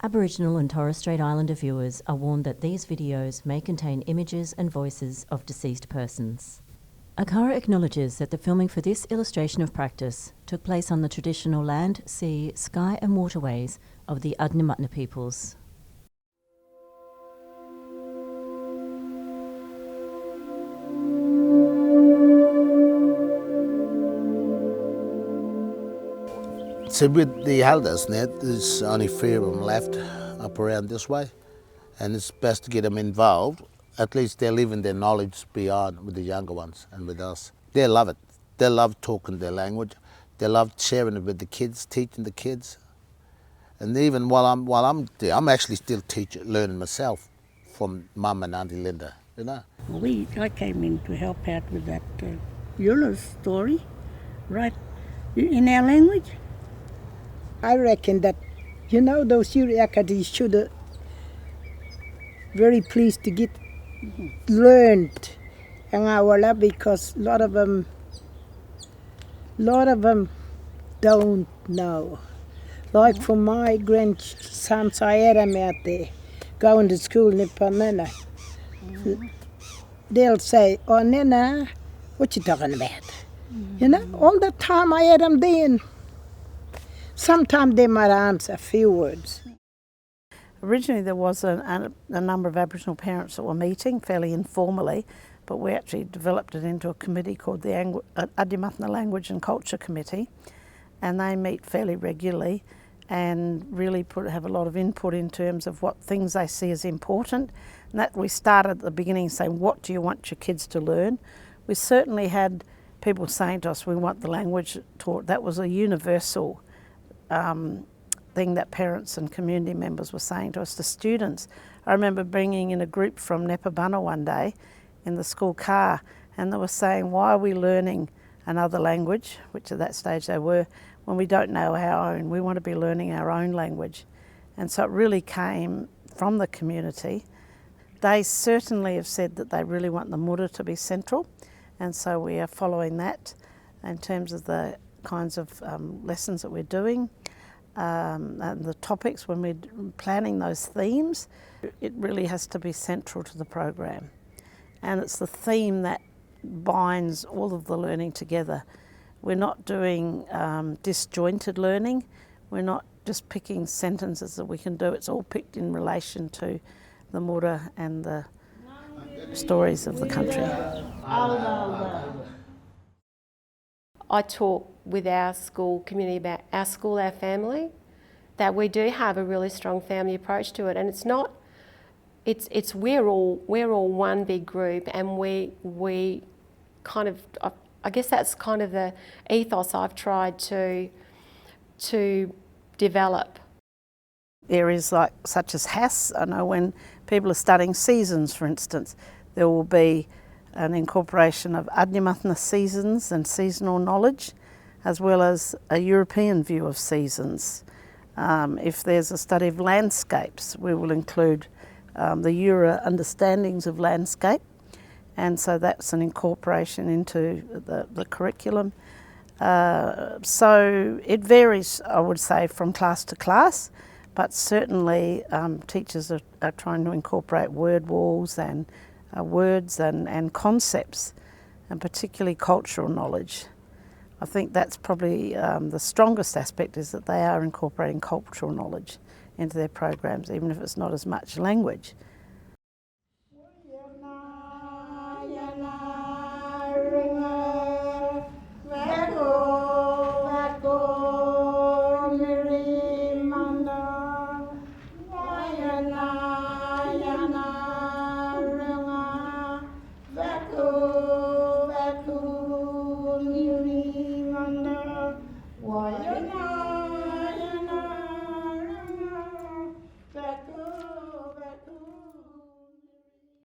Aboriginal and Torres Strait Islander viewers are warned that these videos may contain images and voices of deceased persons. ACARA acknowledges that the filming for this illustration of practice took place on the traditional land, sea, sky and waterways of the Adnyamathanha peoples. So with the elders, there's only 3 of them left up around this way, and it's best to get them involved. At least they're leaving their knowledge beyond with the younger ones and with us. They love it. They love talking their language. They love sharing it with the kids, teaching the kids. And even while I'm there, I'm actually still learning myself from Mum and Auntie Linda, you know. I came in to help out with that Eula's story, right, in our language. I reckon that, those Yuriakati should very pleased to get learned Angawala, because a lot of them don't know. Like for my grandsons, I had them out there going to school in Pamela. They'll say, "Oh, Nana, what you talking about?" All the time I had them there. And sometimes they might answer a few words. Originally there was a number of Aboriginal parents that were meeting fairly informally, but we actually developed it into a committee called the Adnyamathanha Language and Culture Committee, and they meet fairly regularly and really have a lot of input in terms of what things they see as important. And that we started at the beginning saying, what do you want your kids to learn? We certainly had people saying to us, we want the language taught. That was a universal thing that parents and community members were saying to us, the students. I remember bringing in a group from Nepabunna one day in the school car, and they were saying, why are we learning another language, which at that stage they were, when we don't know our own? We want to be learning our own language. And so it really came from the community. They certainly have said that they really want the Mura to be central, and so we are following that in terms of the kinds of lessons that we're doing, and the topics when we're planning those themes. It really has to be central to the program, and it's the theme that binds all of the learning together. We're not doing disjointed learning. We're not just picking sentences that we can do. It's all picked in relation to the Mura and the stories of the country. I talk with our school community about our school, our family, that we do have a really strong family approach to it, and it's not. It's we're all one big group, and we kind of, I guess that's kind of the ethos I've tried to develop. Areas such as HAS, I know when people are studying seasons, for instance, there will be an incorporation of Adnyamathanha seasons and seasonal knowledge, as well as a European view of seasons. If there's a study of landscapes, we will include the Eura understandings of landscape, and so that's an incorporation into the curriculum. So it varies, I would say, from class to class, but certainly teachers are trying to incorporate word walls and words and concepts, and particularly cultural knowledge. I think that's probably the strongest aspect, is that they are incorporating cultural knowledge into their programs, even if it's not as much language.